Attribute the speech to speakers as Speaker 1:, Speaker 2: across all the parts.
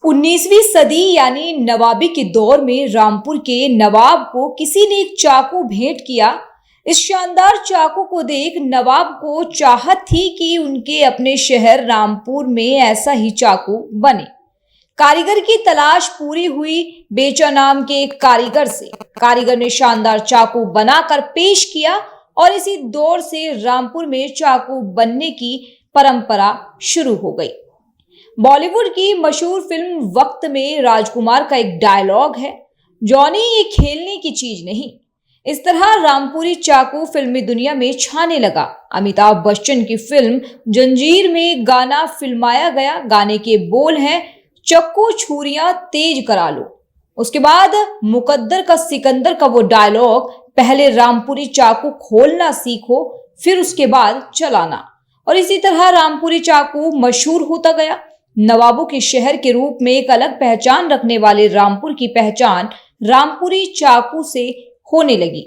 Speaker 1: 19वीं सदी यानी नवाबी के दौर में रामपुर के नवाब को किसी ने एक चाकू भेंट किया। इस शानदार चाकू को देख नवाब को चाहत थी कि उनके अपने शहर रामपुर में ऐसा ही चाकू बने। कारीगर की तलाश पूरी हुई। बेचा नाम के एक कारीगर से कारीगर ने शानदार चाकू बनाकर पेश किया और इसी दौर से रामपुर में चाकू बनने की परंपरा शुरू हो गई। बॉलीवुड की मशहूर फिल्म वक्त में राजकुमार का एक डायलॉग है, जॉनी ये खेलने की चीज नहीं। इस तरह रामपुरी चाकू फिल्मी दुनिया में छाने लगा। अमिताभ बच्चन की फिल्म जंजीर में गाना फिल्माया गया। गाने के बोल हैं, चक्कू छुरियां तेज करा लो। उसके बाद मुकद्दर का सिकंदर का वो डायलॉग, पहले रामपुरी चाकू खोलना सीखो फिर उसके बाद चलाना। और इसी तरह रामपुरी चाकू मशहूर होता गया। नवाबों के शहर के रूप में एक अलग पहचान रखने वाले रामपुर की पहचान रामपुरी चाकू से होने लगी।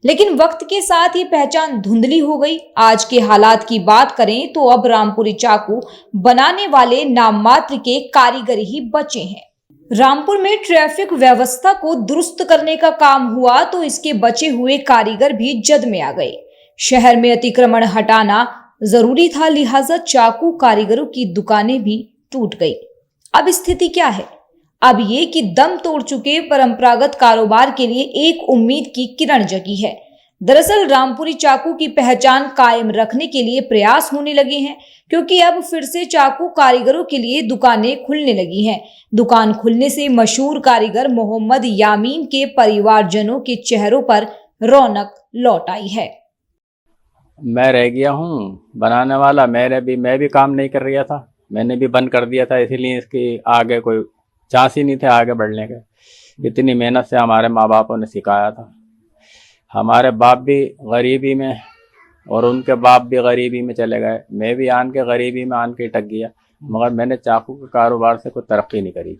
Speaker 1: लेकिन वक्त के साथ ये पहचान धुंधली हो गई। आज के हालात की बात करें तो अब रामपुरी चाकू बनाने वाले नाम मात्र के कारीगर ही बचे हैं। रामपुर में ट्रैफिक व्यवस्था को दुरुस्त करने का काम हुआ तो इसके बचे हुए कारीगर भी जद में आ गए। शहर में अतिक्रमण हटाना जरूरी था, लिहाजा चाकू कारीगरों की दुकानें भी टूट गई। अब स्थिति क्या है? अब ये कि दम तोड़ चुके परंपरागत कारोबार के लिए एक उम्मीद की किरण जगी है। दरअसल रामपुरी चाकू की पहचान कायम रखने के लिए प्रयास होने लगे हैं, क्योंकि अब फिर से चाकू कारीगरों के लिए दुकानें खुलने लगी हैं। दुकान खुलने से मशहूर कारीगर मोहम्मद यामीन के परिवारजनों के चेहरों पर रौनक लौट आई है।
Speaker 2: मैं रह गया हूँ बनाने वाला। मैं भी काम नहीं कर रहा था, मैंने भी बंद कर दिया था, इसीलिए इसकी आगे कोई चांस ही नहीं थे आगे बढ़ने के। इतनी मेहनत से हमारे माँ बापों ने सिखाया था। हमारे बाप भी गरीबी में और उनके बाप भी गरीबी में चले गए। मैं भी आन के गरीबी में आन के टक गया, मगर मैंने चाकू के कारोबार से कोई तरक्की नहीं करी।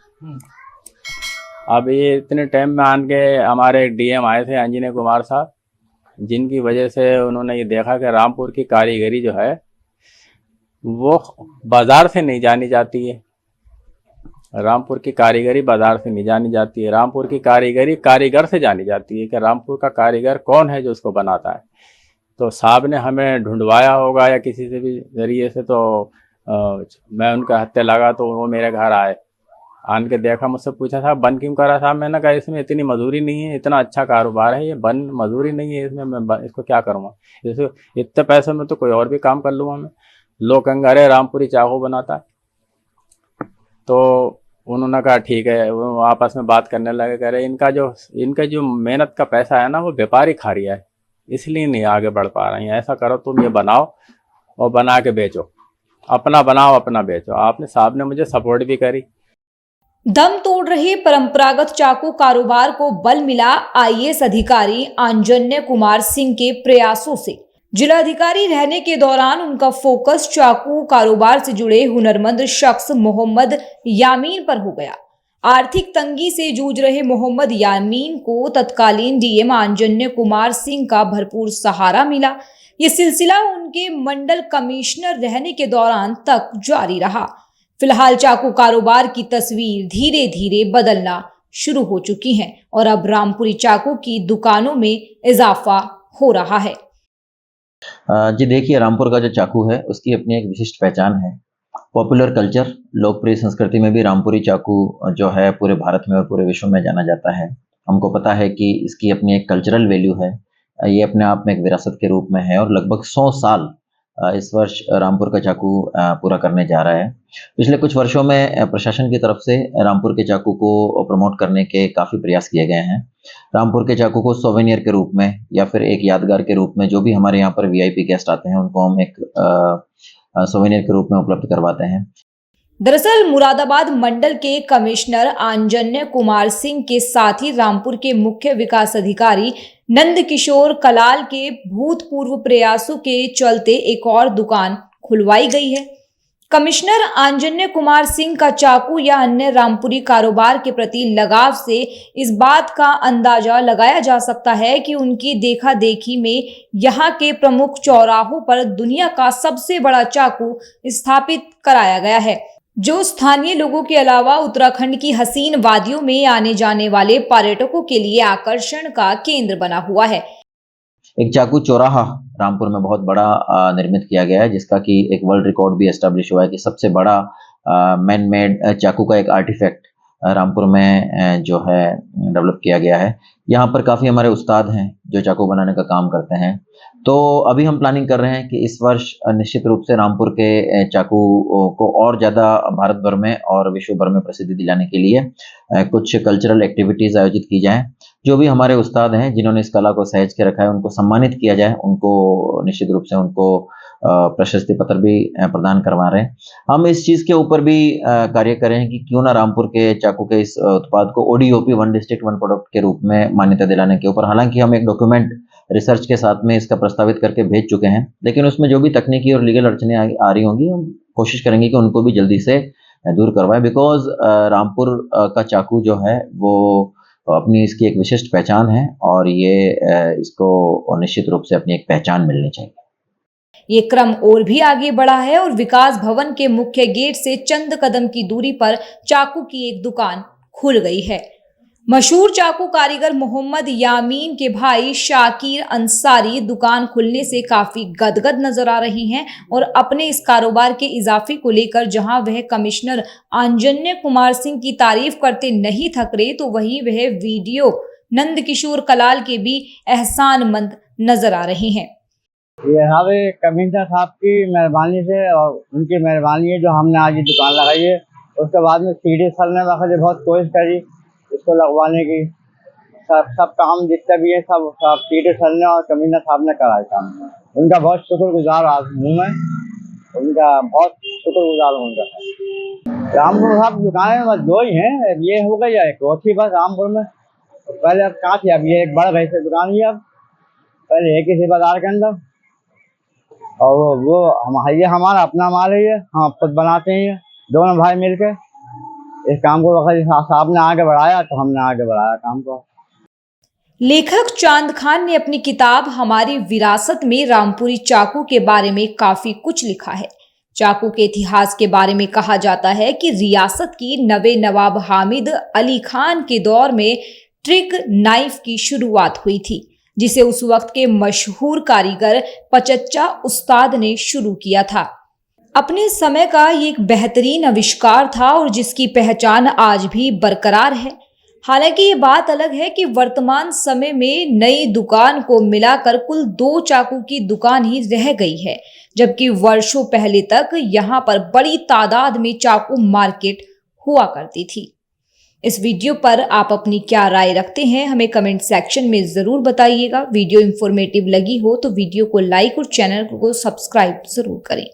Speaker 2: अब ये इतने टाइम में आन के हमारे डीएम आए थे, अंजनी कुमार साहब, जिनकी वजह से उन्होंने ये देखा कि रामपुर की कारीगरी जो है वो बाजार से नहीं जानी जाती है। रामपुर की कारीगरी बाजार से नहीं जानी जाती है। रामपुर की कारीगरी कारीगर से जानी जाती है कि रामपुर का कारीगर कौन है जो उसको बनाता है। तो साहब ने हमें ढूंढवाया होगा या किसी से भी जरिए से, तो मैं उनका हत्या लगा तो वो मेरे घर आए। आन के देखा, मुझसे पूछा साहब बंद क्यों करा साहब? मैंने कहा इसमें इतनी मजदूरी नहीं है, इतना अच्छा कारोबार है, ये बंद मजदूरी नहीं है इसमें, मैं इसको क्या करूँगा? जैसे इतने पैसों में तो कोई और भी काम कर लूँगा मैं। लोग कहेंगे अरे रामपुरी चाकू बनाता है। तो उन्होंने कहा ठीक है। वो आपस में बात करने लगे, कह रहे इनका जो मेहनत का पैसा है ना वो व्यापारी खा रहा है, इसलिए नहीं आगे बढ़ पा रही हैं। ऐसा करो तुम ये बनाओ और बना के बेचो, अपना बनाओ अपना बेचो। आपने साहब ने मुझे सपोर्ट भी करी।
Speaker 1: दम तोड़ रहे परंपरागत चाकू कारोबार को बल मिला आईएएस अधिकारी आंजन्य कुमार सिंह के प्रयासों से। जिलाधिकारी रहने के दौरान उनका फोकस चाकू कारोबार से जुड़े हुनरमंद शख्स मोहम्मद यामीन पर हो गया। आर्थिक तंगी से जूझ रहे मोहम्मद यामीन को तत्कालीन डीएम आंजन्य कुमार सिंह का भरपूर सहारा मिला। ये सिलसिला उनके मंडल कमिश्नर रहने के दौरान तक जारी रहा। फिलहाल चाकू कारोबार की तस्वीर धीरे धीरे बदलना शुरू हो चुकी है और अब रामपुरी चाकू की दुकानों में इजाफा हो रहा है।
Speaker 3: जी देखिए, रामपुर का जो चाकू है उसकी अपनी एक विशिष्ट पहचान है। पॉपुलर कल्चर, लोकप्रिय संस्कृति में भी रामपुरी चाकू जो है पूरे भारत में और पूरे विश्व में जाना जाता है। हमको पता है कि इसकी अपनी एक कल्चरल वैल्यू है, ये अपने आप में एक विरासत के रूप में है और लगभग 100 साल इस वर्ष रामपुर का चाकू पूरा करने जा रहा है। पिछले कुछ वर्षों में प्रशासन की तरफ से रामपुर के चाकू को प्रमोट करने के काफ़ी प्रयास किए गए हैं। रामपुर के चाकू को सोवेनियर के रूप में या फिर एक यादगार के रूप में, जो भी हमारे यहाँ पर वीआईपी गेस्ट आते हैं उनको हम एक सोवेनियर के रूप में उपलब्ध करवाते हैं।
Speaker 1: दरअसल मुरादाबाद मंडल के कमिश्नर आंजन्य कुमार सिंह के साथ ही रामपुर के मुख्य विकास अधिकारी नंद किशोर कलाल के भूतपूर्व प्रयासों के चलते एक और दुकान खुलवाई गई है। कमिश्नर आंजन्य कुमार सिंह का चाकू या अन्य रामपुरी कारोबार के प्रति लगाव से इस बात का अंदाजा लगाया जा सकता है कि उनकी देखा देखी में यहाँ के प्रमुख चौराहों पर दुनिया का सबसे बड़ा चाकू स्थापित कराया गया है। जो स्थानीय लोगों के अलावा उत्तराखंड की हसीन वादियों में आने जाने वाले पर्यटकों के लिए आकर्षण का केंद्र बना हुआ है।
Speaker 3: एक चाकू चौराहा रामपुर में बहुत बड़ा निर्मित किया गया है, जिसका कि एक वर्ल्ड रिकॉर्ड भी एस्टेब्लिश हुआ है कि सबसे बड़ा मैन मेड चाकू का एक आर्टिफैक्ट रामपुर में जो है डेवलप किया गया है। यहाँ पर काफ़ी हमारे उस्ताद हैं जो चाकू बनाने का काम करते हैं। तो अभी हम प्लानिंग कर रहे हैं कि इस वर्ष निश्चित रूप से रामपुर के चाकू को और ज़्यादा भारत भर में और विश्व भर में प्रसिद्धि दिलाने के लिए कुछ कल्चरल एक्टिविटीज़ आयोजित की जाएं। जो भी हमारे उस्ताद हैं जिन्होंने इस कला को सहेज के रखा है उनको सम्मानित किया जाए, उनको निश्चित रूप से उनको प्रशस्ति पत्र भी प्रदान करवा रहे हैं। हम इस चीज़ के ऊपर भी कार्य करें कि क्यों ना रामपुर के चाकू के इस उत्पाद को ODOP one district one product के रूप में मान्यता दिलाने के ऊपर, हालांकि हम एक डॉक्यूमेंट रिसर्च के साथ में इसका प्रस्तावित करके भेज चुके हैं, लेकिन उसमें जो भी तकनीकी और लीगल अड़चनें आ रही होंगी हम कोशिश करेंगे कि उनको भी जल्दी से दूर करवाएं। बिकॉज रामपुर का चाकू जो है वो अपनी इसकी एक विशिष्ट पहचान है और ये इसको निश्चित रूप से अपनी एक पहचान मिलनी चाहिए।
Speaker 1: ये क्रम और भी आगे बढ़ा है और विकास भवन के मुख्य गेट से चंद कदम की दूरी पर चाकू की एक दुकान खुल गई है। मशहूर चाकू कारीगर मोहम्मद यामीन के भाई शाकिर अंसारी दुकान खुलने से काफी गदगद नजर आ रही हैं और अपने इस कारोबार के इजाफे को लेकर जहां वह कमिश्नर आंजन्य कुमार सिंह की तारीफ करते नहीं थक रहे, तो वहीं वह वीडियो नंदकिशोर कलाल के भी एहसानमंद नजर आ रहे हैं।
Speaker 4: ये हमारे कमिश्नर साहब की मेहरबानी से और उनकी मेहरबानी है जो हमने आज ये दुकान लगाई है। उसके बाद में सीढ़ी सर ने वक्त बहुत कोशिश करी इसको लगवाने की। सब काम जितने भी है सब सीढ़ी सर ने और कमिश्नर साहब ने करा है काम। उनका बहुत शुक्रगुजार हूँ मैं, उनका बहुत शुक्रगुजार हूँ उनका। रामपुर साहब दुकानें बस दो ही हैं, ये हो गई है चौथी बस रामपुर में। पहले अब कहाँ थी, अब ये एक बढ़ गई से दुकान ही, अब पहले एक ही थी बाजार के अंदर। और वो ये हमारा अपना माल है, ये हम खुद बनाते हैं दोनों भाई मिलके। इस काम को साहब ने आगे बढ़ाया तो हमने आगे बढ़ाया काम को।
Speaker 1: लेखक चांद खान ने अपनी किताब हमारी विरासत में रामपुरी चाकू के बारे में काफी कुछ लिखा है। चाकू के इतिहास के बारे में कहा जाता है कि रियासत की नवे नवाब हामिद अली खान के दौर में ट्रिक नाइफ की शुरुआत हुई थी, जिसे उस वक्त के मशहूर कारीगर पचच्चा उस्ताद ने शुरू किया था। अपने समय का ये एक बेहतरीन आविष्कार था और जिसकी पहचान आज भी बरकरार है। हालांकि ये बात अलग है कि वर्तमान समय में नई दुकान को मिलाकर कुल 2 चाकू की दुकान ही रह गई है, जबकि वर्षों पहले तक यहाँ पर बड़ी तादाद में चाकू मार्केट हुआ करती थी। इस वीडियो पर आप अपनी क्या राय रखते हैं हमें कमेंट सेक्शन में जरूर बताइएगा। वीडियो इंफॉर्मेटिव लगी हो तो वीडियो को लाइक और चैनल को सब्सक्राइब जरूर करें।